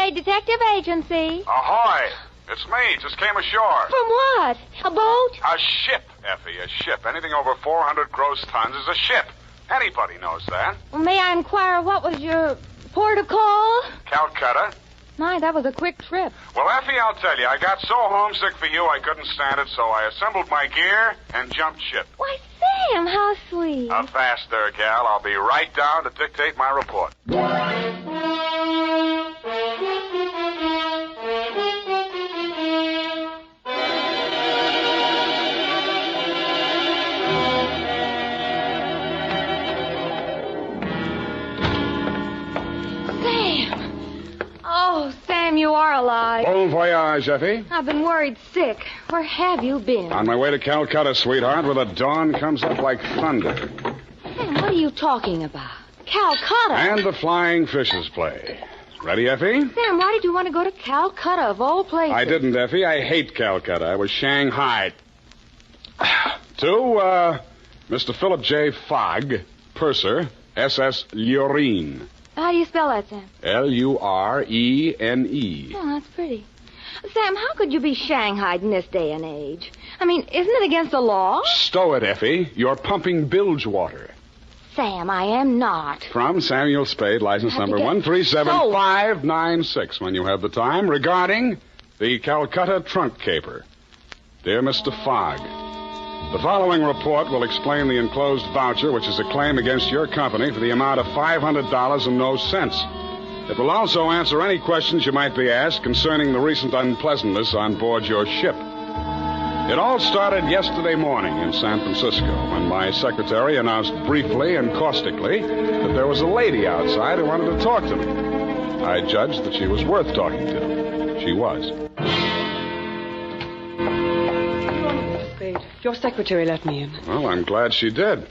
Spade Detective Agency. Ahoy! It's me. Just came ashore. From what? A boat? A ship, Effie, a ship. Anything over 400 gross tons is a ship. Anybody knows that. Well, may I inquire what was your port of call? Calcutta. My, that was a quick trip. Well, Effie, I'll tell you, I got so homesick for you I couldn't stand it, so I assembled my gear and jumped ship. Why, Sam, how sweet. Fast there, gal. I'll be right down to dictate my report. Sam, you are alive. Bon voyage, Effie. I've been worried sick. Where have you been? On my way to Calcutta, sweetheart, where the dawn comes up like thunder. Sam, what are you talking about? Calcutta? And the flying fishes play. Ready, Effie? Sam, why did you want to go to Calcutta, of all places? I didn't, Effie. I hate Calcutta. I was shanghaied. To, Mr. Philip J. Fogg, purser, SS Lurene. How do you spell that, Sam? Lurene. Oh, that's pretty. Sam, how could you be shanghaied in this day and age? I mean, isn't it against the law? Stow it, Effie. You're pumping bilge water. Sam, I am not. From Samuel Spade, license number 137596, when you have the time, regarding the Calcutta trunk caper. Dear Mr. Fogg, the following report will explain the enclosed voucher, which is a claim against your company for the amount of $500 and no cents. It will also answer any questions you might be asked concerning the recent unpleasantness on board your ship. It all started yesterday morning in San Francisco when my secretary announced briefly and caustically that there was a lady outside who wanted to talk to me. I judged that she was worth talking to. She was. Your secretary let me in. Well, I'm glad she did.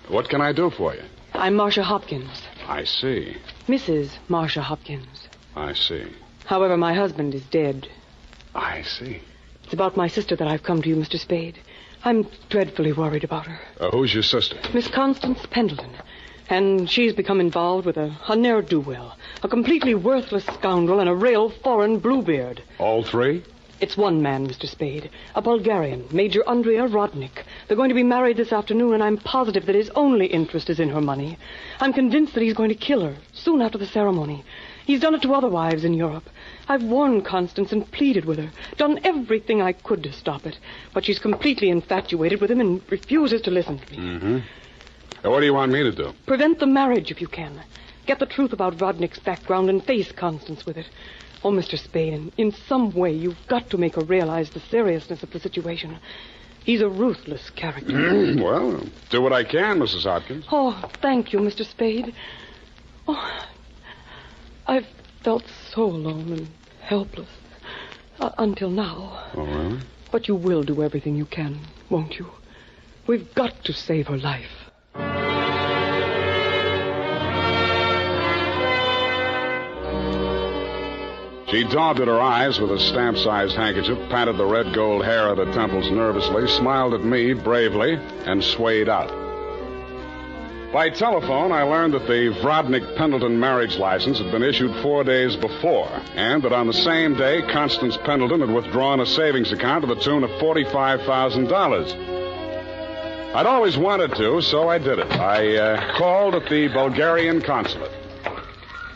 What can I do for you? I'm Marsha Hopkins. I see. Mrs. Marsha Hopkins. I see. However, my husband is dead. I see. It's about my sister that I've come to you, Mr. Spade. I'm dreadfully worried about her. Who's your sister? Miss Constance Pendleton. And she's become involved with a ne'er-do-well, a completely worthless scoundrel, and a real foreign bluebeard. All three? It's one man, Mr. Spade. A Bulgarian, Major Andrea Rodnik. They're going to be married this afternoon, and I'm positive that his only interest is in her money. I'm convinced that he's going to kill her soon after the ceremony. He's done it to other wives in Europe. I've warned Constance and pleaded with her, done everything I could to stop it. But she's completely infatuated with him and refuses to listen to me. Mm-hmm. What do you want me to do? Prevent the marriage if you can. Get the truth about Rodnik's background and face Constance with it. Oh, Mr. Spade, in some way you've got to make her realize the seriousness of the situation. He's a ruthless character. Well, do what I can, Mrs. Hopkins. Oh, thank you, Mr. Spade. Oh, I've felt so alone and helpless until now. Oh, really? But you will do everything you can, won't you? We've got to save her life. She daubed at her eyes with a stamp-sized handkerchief, patted the red gold hair at her temples nervously, smiled at me bravely, and swayed out. By telephone, I learned that the Vrodnik-Pendleton marriage license had been issued 4 days before, and that on the same day, Constance Pendleton had withdrawn a savings account to the tune of $45,000. I'd always wanted to, so I did it. I called at the Bulgarian consulate.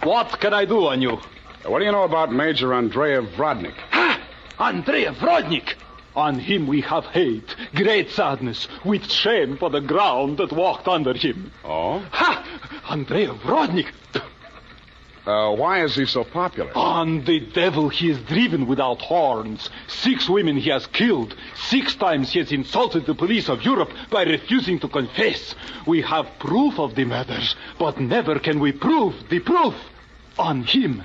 What can I do on you? What do you know about Major Andrea Vrodnik? Ha! Andrea Vrodnik! On him we have hate, great sadness, with shame for the ground that walked under him. Oh? Ha! Andrea Vrodnik! Why is he so popular? On the devil he is driven without horns. 6 women he has killed. 6 times he has insulted the police of Europe by refusing to confess. We have proof of the murders, but never can we prove the proof on him.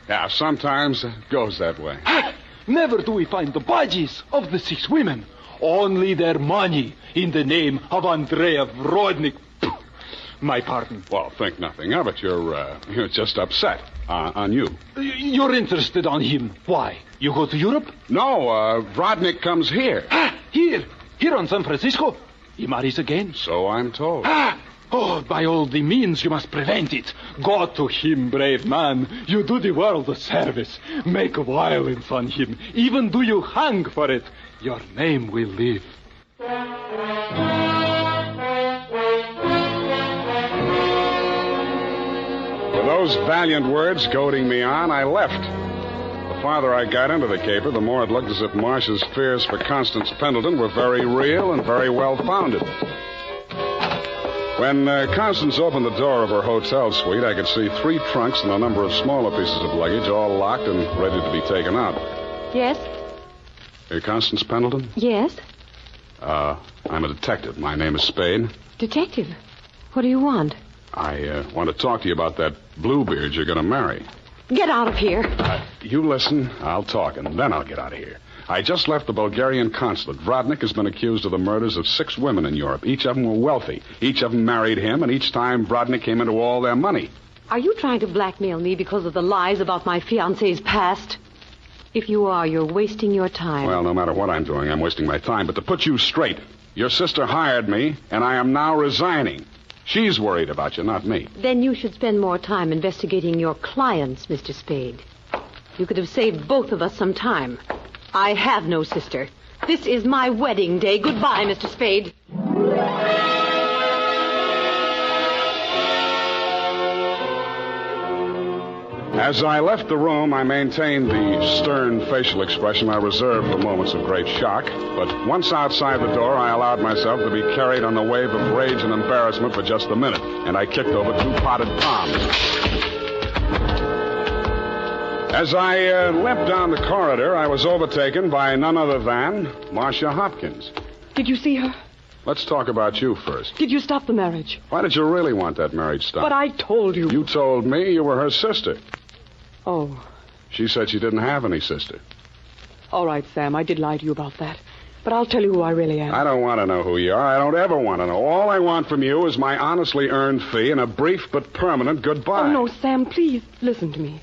Yeah, sometimes it goes that way. Ha! Never do we find the bodies of the 6 women. Only their money in the name of Andrea Vrodnik. My pardon. Well, think nothing of it. You're just upset on you. You're interested on him. Why? You go to Europe? No, Vrodnik comes here. Ah, here on San Francisco. He marries again. So I'm told. Ah, Oh, by all the means, you must prevent it. Go to him, brave man. You do the world a service. Make violence on him. Even do you hang for it. Your name will live. With those valiant words goading me on, I left. The farther I got into the caper, the more it looked as if Marsha's fears for Constance Pendleton were very real and very well-founded. When Constance opened the door of her hotel suite, I could see 3 trunks and a number of smaller pieces of luggage, all locked and ready to be taken out. Yes? You're Constance Pendleton? Yes? I'm a detective. My name is Spade. Detective? What do you want? I want to talk to you about that Bluebeard you're going to marry. Get out of here. You listen, I'll talk, and then I'll get out of here. I just left the Bulgarian consulate. Vrodnik has been accused of the murders of 6 women in Europe. Each of them were wealthy. Each of them married him, and each time Vrodnik came into all their money. Are you trying to blackmail me because of the lies about my fiancé's past? If you are, you're wasting your time. Well, no matter what I'm doing, I'm wasting my time. But to put you straight, your sister hired me, and I am now resigning. She's worried about you, not me. Then you should spend more time investigating your clients, Mr. Spade. You could have saved both of us some time. I have no sister. This is my wedding day. Goodbye, Mr. Spade. As I left the room, I maintained the stern facial expression I reserved for moments of great shock. But once outside the door, I allowed myself to be carried on the wave of rage and embarrassment for just a minute, and I kicked over 2 potted palms. As I limped down the corridor, I was overtaken by none other than Marsha Hopkins. Did you see her? Let's talk about you first. Did you stop the marriage? Why did you really want that marriage stopped? But I told you. You told me you were her sister. Oh. She said she didn't have any sister. All right, Sam, I did lie to you about that. But I'll tell you who I really am. I don't want to know who you are. I don't ever want to know. All I want from you is my honestly earned fee and a brief but permanent goodbye. Oh, no, Sam, please listen to me.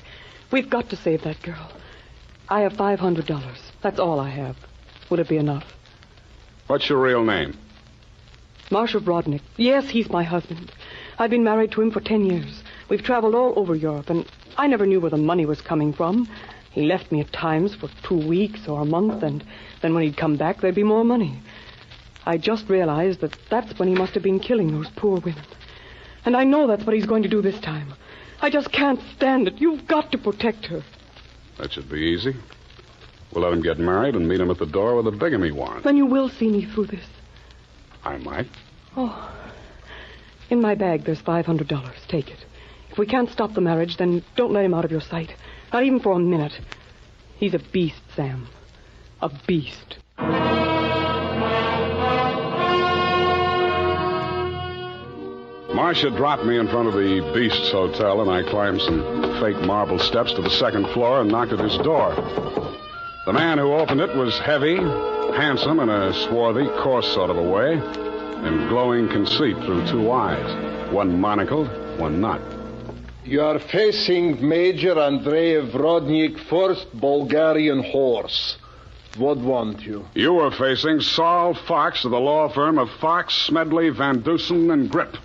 We've got to save that girl. I have $500. That's all I have. Would it be enough? What's your real name? Marsha Vrodnik. Yes, he's my husband. I've been married to him for 10 years. We've traveled all over Europe, and I never knew where the money was coming from. He left me at times for 2 weeks or a month, and then when he'd come back, there'd be more money. I just realized that that's when he must have been killing those poor women. And I know that's what he's going to do this time. I just can't stand it. You've got to protect her. That should be easy. We'll let him get married and meet him at the door with a bigamy warrant. Then you will see me through this. I might. Oh. In my bag, there's $500. Take it. If we can't stop the marriage, then don't let him out of your sight. Not even for a minute. He's a beast, Sam. A beast. Marsha dropped me in front of the Beast's Hotel, and I climbed some fake marble steps to the 2nd floor and knocked at his door. The man who opened it was heavy, handsome in a swarthy, coarse sort of a way, and glowing conceit through 2 eyes, one monocled, one not. You are facing Major Andrei Vrodnik, 1st Bulgarian Horse. What want you? You are facing Saul Fox of the law firm of Fox, Smedley, Van Dusen, and Grip.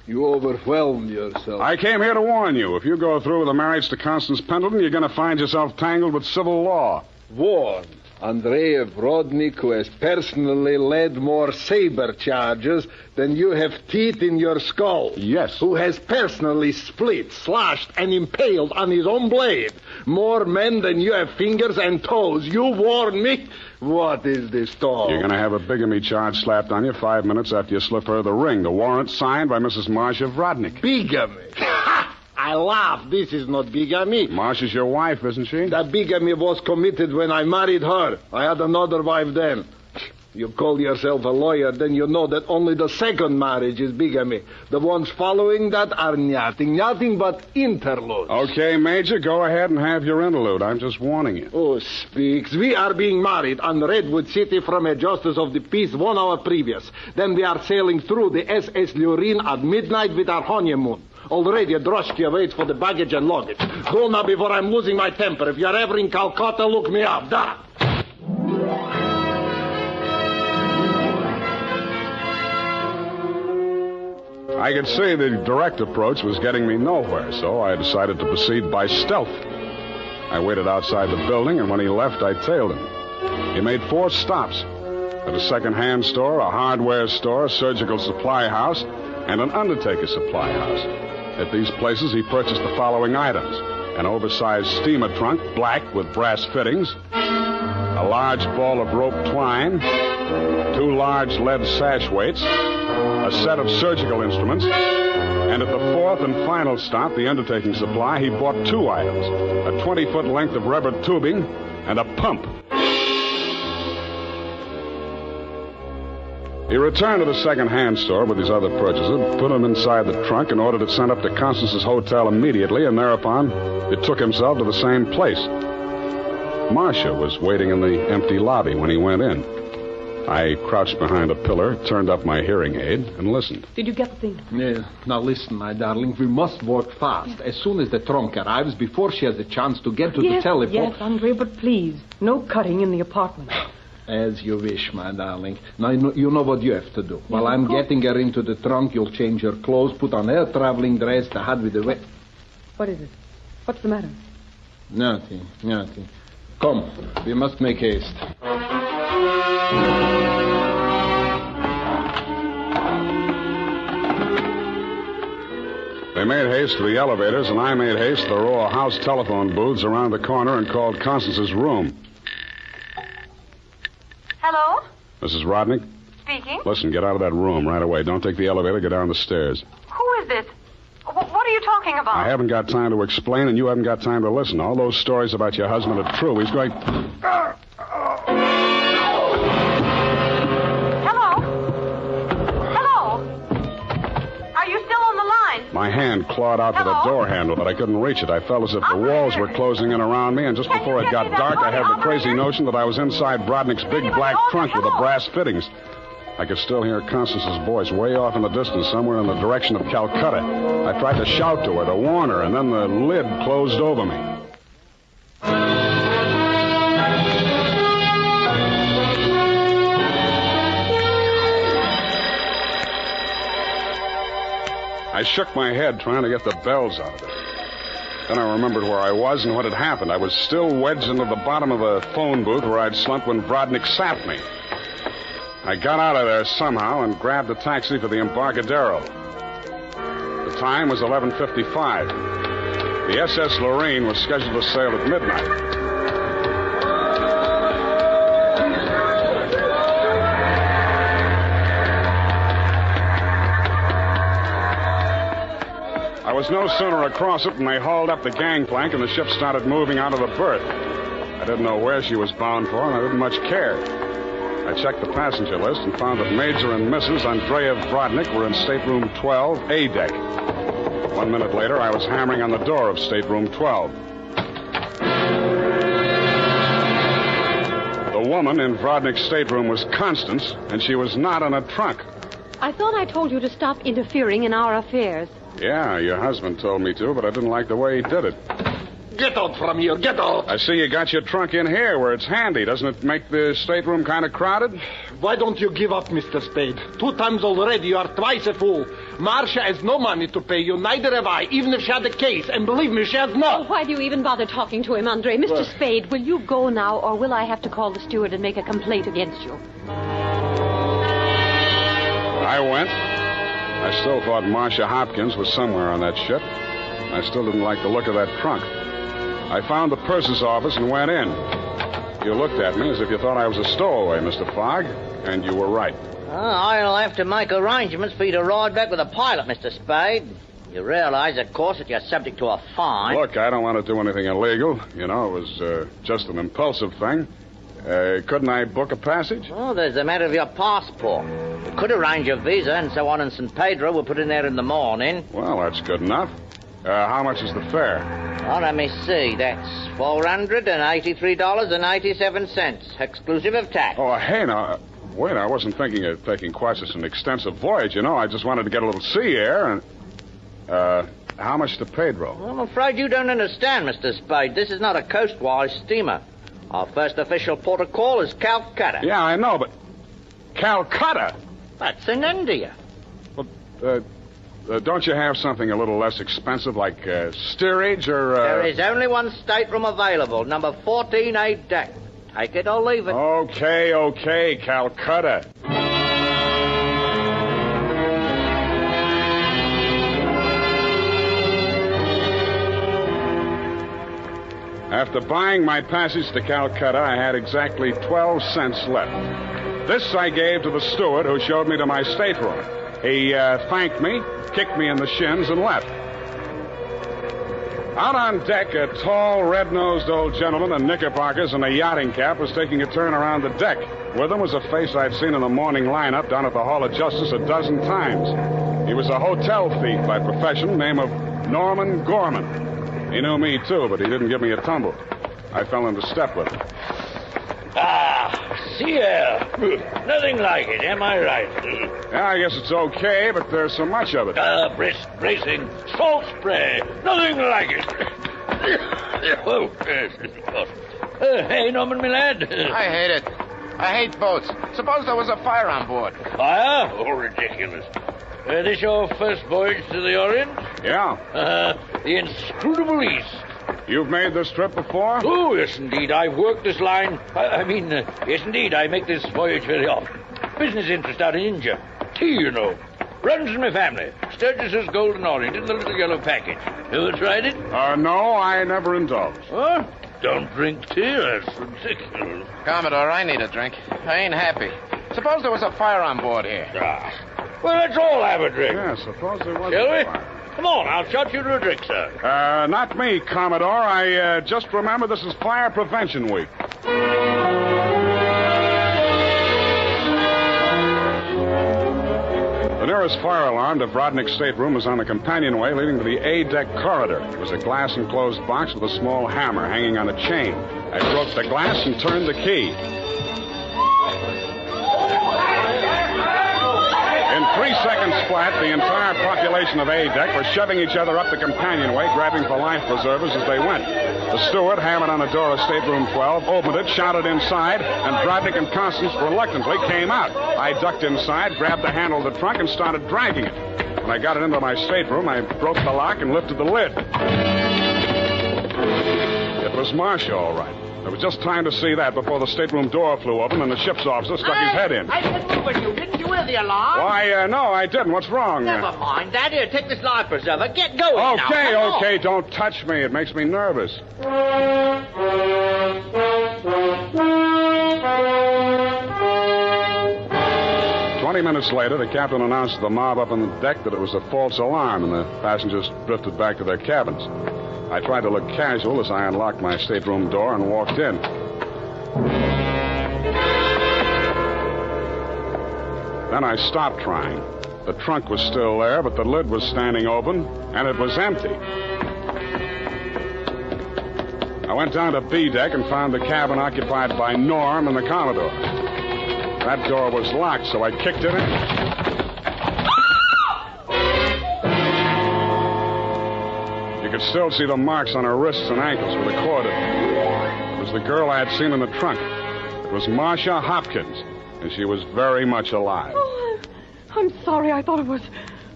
You overwhelmed yourself. I came here to warn you. If you go through with the marriage to Constance Pendleton, you're going to find yourself tangled with civil law. Warn Andrei Vrodnik, who has personally led more saber charges than you have teeth in your skull. Yes. Who has personally split, slashed, and impaled on his own blade more men than you have fingers and toes. You warn me? What is this talk? You're going to have a bigamy charge slapped on you 5 minutes after you slip her the ring. The warrant signed by Mrs. Marsha Vrodnik. Bigamy? I laugh. This is not bigamy. Marsha's your wife, isn't she? That bigamy was committed when I married her. I had another wife then. You call yourself a lawyer, then you know that only the 2nd marriage is bigamy. The ones following that are nothing but interludes. Okay, Major, go ahead and have your interlude. I'm just warning you. Oh, speaks. We are being married on Redwood City from a justice of the peace 1 hour previous. Then we are sailing through the SS Lurin at midnight with our honeymoon. Already a droshky waits for the baggage and luggage. Go now before I'm losing my temper. If you're ever in Calcutta, look me up. Da! I could see the direct approach was getting me nowhere, so I decided to proceed by stealth. I waited outside the building, and when he left, I tailed him. He made 4 stops. At a second-hand store, a hardware store, a surgical supply house, and an undertaker supply house. At these places, he purchased the following items: an oversized steamer trunk, black with brass fittings, a large ball of rope twine, 2 large lead sash weights, a set of surgical instruments, and at the 4th and final stop, the undertaking supply, he bought 2 items: a 20-foot length of rubber tubing and a pump. He returned to the second-hand store with his other purchases, put them inside the trunk, and ordered it sent up to Constance's hotel immediately, and thereupon it took himself to the same place. Marsha was waiting in the empty lobby when he went in. I crouched behind a pillar, turned up my hearing aid, and listened. Did you get the thing? Yeah. Now listen, my darling, we must work fast. As soon as the trunk arrives, before she has a chance to get to the telephone... Yes, Andre, but please, no cutting in the apartment. As you wish, my darling. Now, you know what you have to do. While I'm getting her into the trunk, you'll change her clothes, put on her traveling dress, the hat with the wet... What is it? What's the matter? Nothing. Come, we must make haste. They made haste to the elevators, and I made haste to the row of house telephone booths around the corner and called Constance's room. Hello? Mrs. Rodnick? Speaking. Listen, get out of that room right away. Don't take the elevator. Get down the stairs. Who is this? What are you talking about? I haven't got time to explain, and you haven't got time to listen. All those stories about your husband are true. He's going... Hello? Are you still on the line? My hand clawed out to the door handle, but I couldn't reach it. I felt as if the walls were closing in around me, and just before it got dark, I had the crazy notion that I was inside Brodnick's big black trunk with the brass fittings. I could still hear Constance's voice way off in the distance, somewhere in the direction of Calcutta. I tried to shout to her, to warn her, and then the lid closed over me. I shook my head trying to get the bells out of it. Then I remembered where I was and what had happened. I was still wedged into the bottom of a phone booth where I'd slumped when Brodnick sapped me. I got out of there somehow and grabbed a taxi for the Embarcadero. The time was 11:55. The SS Lorraine was scheduled to sail at midnight. I was no sooner across it than they hauled up the gangplank and the ship started moving out of the berth. I didn't know where she was bound for, and I didn't much care. I checked the passenger list and found that Major and Mrs. Andreev Brodnick were in stateroom 12, A deck. 1 minute later, I was hammering on the door of stateroom 12. The woman in Brodnick's stateroom was Constance, and she was not in a trunk. I thought I told you to stop interfering in our affairs. Yeah, your husband told me to, but I didn't like the way he did it. Get out from here, get out! I see you got your trunk in here where it's handy. Doesn't it make the stateroom kind of crowded? Why don't you give up, Mr. Spade? 2 times already, you are twice a fool. Marsha has no money to pay you, neither have I, even if she had a case. And believe me, she has not. Oh, why do you even bother talking to him, Andre? Mr. Spade, will you go now, or will I have to call the steward and make a complaint against you? I went. I still thought Marsha Hopkins was somewhere on that ship. I still didn't like the look of that trunk. I found the purser's office and went in. You looked at me as if you thought I was a stowaway, Mr. Fogg, and you were right. I'll have to make arrangements for you to ride back with a pilot, Mr. Spade. You realize, of course, that you're subject to a fine. Look, I don't want to do anything illegal. You know, it was just an impulsive thing. Couldn't I book a passage? Oh, there's the matter of your passport. We could arrange your visa and so on in St. Pedro. We'll put in there in the morning. Well, that's good enough. How much is the fare? Oh, let me see. That's $483.87, exclusive of tax. Oh, hey, now, wait, I wasn't thinking of taking quite such an extensive voyage, you know. I just wanted to get a little sea air and... how much to Pedro? I'm afraid you don't understand, Mr. Spade. This is not a coastwise steamer. Our first official port of call is Calcutta. Yeah, I know, but... Calcutta? That's in India. Well, don't you have something a little less expensive, like steerage or... There is only one stateroom available, number 14A deck. Take it or leave it. Okay, Calcutta. After buying my passage to Calcutta, I had exactly 12 cents left. This I gave to the steward who showed me to my stateroom. He thanked me, kicked me in the shins, and left. Out on deck, a tall, red-nosed old gentleman in knickerbockers and a yachting cap was taking a turn around the deck. With him was a face I'd seen in the morning lineup down at the Hall of Justice a dozen times. He was a hotel thief by profession, name of Norman Gorman. He knew me, too, but he didn't give me a tumble. I fell into step with him. Sea air. Nothing like it, am I right? Yeah, I guess it's okay, but there's so much of it. Brisk bracing, salt spray. Nothing like it. Oh, yes, of course. Hey, Norman, my lad. I hate it. I hate boats. Suppose there was a fire on board. Fire? Oh, ridiculous. This your first voyage to the Orient? Yeah. The inscrutable East. You've made this trip before? Oh, yes, indeed. I've worked this line. Yes, indeed. I make this voyage very often. Business interest out in India. Tea, you know. Runs in my family. Sturgis's Golden Orient in the little yellow package. Ever tried it? No, I never indulged. Huh? Don't drink tea. That's ridiculous. Commodore, I need a drink. I ain't happy. Suppose there was a fire on board here. Well, let's all have a drink. Yeah, suppose there was Shall a we? fire. Come on, I'll shot you to a drink, sir. Not me, Commodore. I just remember this is Fire Prevention Week. The nearest fire alarm to Brodnick's stateroom was on the companionway leading to the A-deck corridor. It was a glass-enclosed box with a small hammer hanging on a chain. I broke the glass and turned the key. In 3 seconds flat, the entire population of A-deck were shoving each other up the companionway, grabbing for life preservers as they went. The steward hammered on the door of stateroom 12, opened it, shouted inside, and Brodnick and Constance reluctantly came out. I ducked inside, grabbed the handle of the trunk, and started dragging it. When I got it into my stateroom, I broke the lock and lifted the lid. It was Marsha, all right. There was just time to see that before the stateroom door flew open and the ship's officer stuck his head in. I've been moving you. Didn't you hear the alarm? Why, no, I didn't. What's wrong? Never mind that. Here, take this life preserver. Get going now. Come on. Okay, don't touch me. It makes me nervous. 20 minutes later, the captain announced to the mob up on the deck that it was a false alarm, and the passengers drifted back to their cabins. I tried to look casual as I unlocked my stateroom door and walked in. Then I stopped trying. The trunk was still there, but the lid was standing open, and it was empty. I went down to B deck and found the cabin occupied by Norm and the Commodore. That door was locked, so I kicked it in. You could still see the marks on her wrists and ankles where the cord had been. It was the girl I had seen in the trunk. It was Marsha Hopkins, and she was very much alive. Oh, I'm sorry. I thought it was...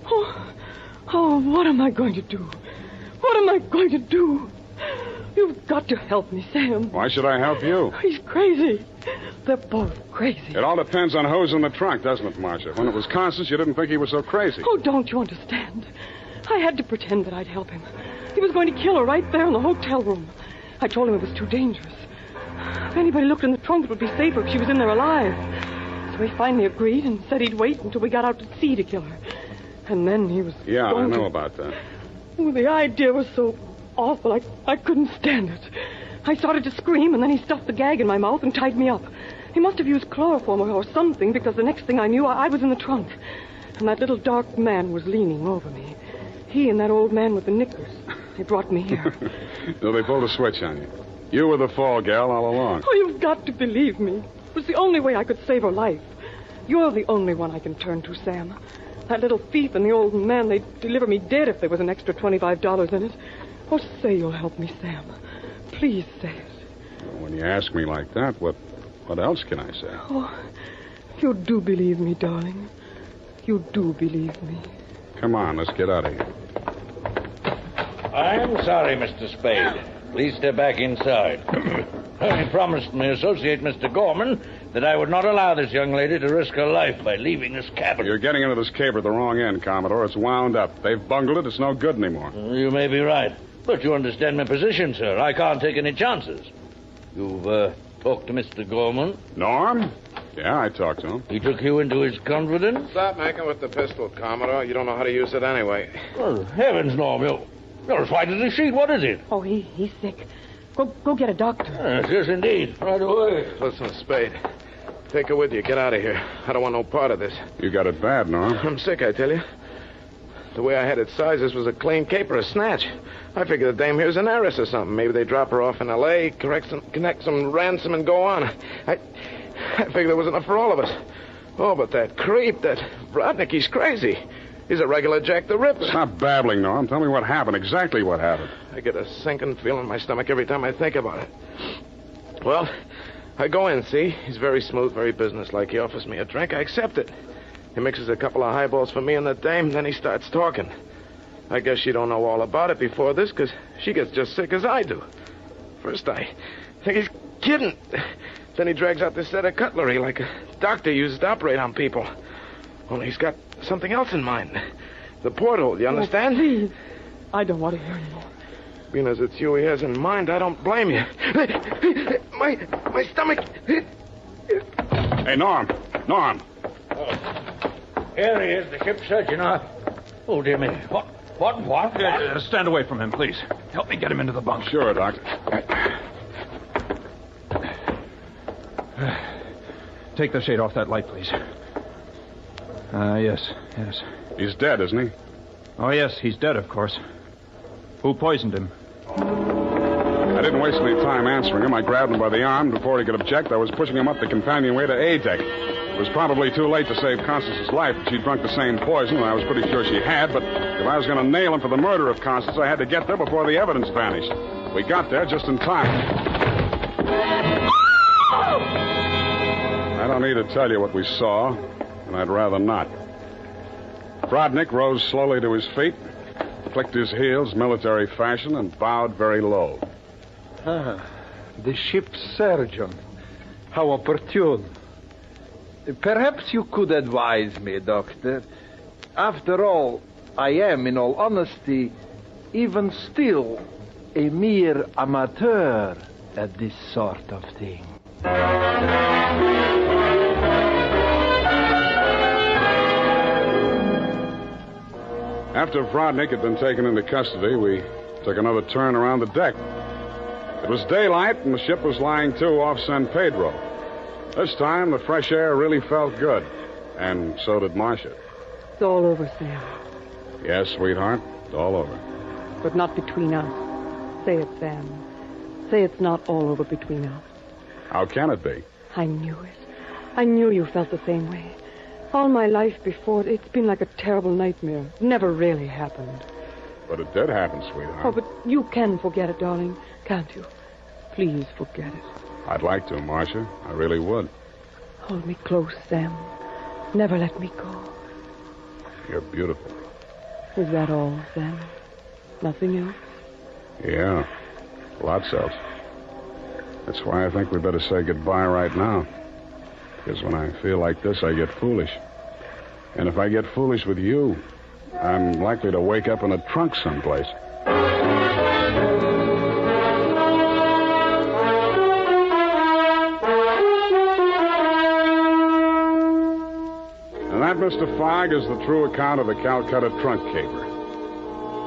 Oh, what am I going to do? What am I going to do? You've got to help me, Sam. Why should I help you? He's crazy. They're both crazy. It all depends on who's in the trunk, doesn't it, Marsha? When it was Constance, you didn't think he was so crazy. Oh, don't you understand? I had to pretend that I'd help him. He was going to kill her right there in the hotel room. I told him it was too dangerous. If anybody looked in the trunk, it would be safer if she was in there alive. So he finally agreed and said he'd wait until we got out to sea to kill her. And then he was... Yeah, I know about that. Oh, the idea was so awful, I couldn't stand it. I started to scream, and then he stuffed the gag in my mouth and tied me up. He must have used chloroform or something, because the next thing I knew, I was in the trunk. And that little dark man was leaning over me. He and that old man with the knickers. They brought me here. So they pulled a switch on you. You were the fall gal all along. Oh, you've got to believe me. It was the only way I could save her life. You're the only one I can turn to, Sam. That little thief and the old man, they'd deliver me dead if there was an extra $25 in it. Oh, say you'll help me, Sam. Please say it. Well, when you ask me like that, what else can I say? Oh, you do believe me, darling. You do believe me. Come on, let's get out of here. I'm sorry, Mr. Spade. Please step back inside. I promised my associate, Mr. Gorman, that I would not allow this young lady to risk her life by leaving this cabin. You're getting into this caper at the wrong end, Commodore. It's wound up. They've bungled it. It's no good anymore. You may be right. But you understand my position, sir. I can't take any chances. You've talked to Mr. Gorman? Norm? Yeah, I talked to him. He took you into his confidence? Stop making with the pistol, Commodore. You don't know how to use it anyway. Well, heavens, Norm, you're as white as a sheet. What is it? Oh, he's sick. Go get a doctor. Yes, indeed. Right away. Listen, Spade. Take her with you. Get out of here. I don't want no part of this. You got it bad, Norm. I'm sick, I tell you. The way I had it sized, this was a clean caper, a snatch. I figured the dame here's an heiress or something. Maybe they drop her off in L.A., connect some ransom, and go on. I figured there was enough for all of us. Oh, but that creep, that Rodnick, he's crazy. He's a regular Jack the Ripper. Stop babbling, Norm. Tell me what happened, exactly what happened. I get a sinking feeling in my stomach every time I think about it. Well, I go in, see? He's very smooth, very businesslike. He offers me a drink. I accept it. He mixes a couple of highballs for me and the dame, then he starts talking. I guess she don't know all about it before this, because she gets just sick as I do. First, I think he's kidding. Then he drags out this set of cutlery like a doctor uses to operate on people. Only he's got something else in mind. The porthole, you understand? Oh, please. I don't want to hear anymore. Being as it's you he has in mind, I don't blame you. My stomach. Hey, Norm. Norm. Here he is, the ship's surgeon. Oh, dear me. What? Stand away from him, please. Help me get him into the bunk. Sure, Doctor. Take the shade off that light, please. Yes. He's dead, isn't he? Oh, yes, he's dead, of course. Who poisoned him? I didn't waste any time answering him. I grabbed him by the arm. Before he could object, I was pushing him up the companionway to A deck. It was probably too late to save Constance's life. She'd drunk the same poison, and I was pretty sure she had, but if I was going to nail him for the murder of Constance, I had to get there before the evidence vanished. We got there just in time. I don't need to tell you what we saw, and I'd rather not. Rodnick rose slowly to his feet, clicked his heels military fashion, and bowed very low. The ship's surgeon. How opportune. Perhaps you could advise me, Doctor. After all, I am, in all honesty, even still, a mere amateur at this sort of thing. After Rodnick had been taken into custody, we took another turn around the deck. It was daylight, and the ship was lying to off San Pedro. This time, the fresh air really felt good, and so did Marsha. It's all over, Sam. Yes, sweetheart, it's all over. But not between us. Say it, Sam. Say it's not all over between us. How can it be? I knew it. I knew you felt the same way. All my life before, it's been like a terrible nightmare. It never really happened. But it did happen, sweetheart. Oh, but you can forget it, darling, can't you? Please forget it. I'd like to, Marsha. I really would. Hold me close, Sam. Never let me go. You're beautiful. Is that all, Sam? Nothing else? Yeah, lots else. That's why I think we better say goodbye right now. Because when I feel like this, I get foolish. And if I get foolish with you, I'm likely to wake up in a trunk someplace. And that, Mr. Fogg, is the true account of the Calcutta trunk caper.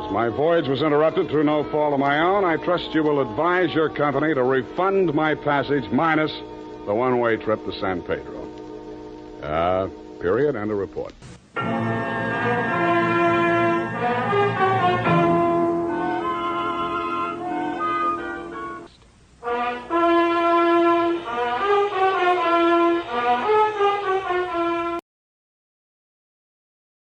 As my voyage was interrupted through no fault of my own, I trust you will advise your company to refund my passage minus the one-way trip to San Pedro. Period, and a report.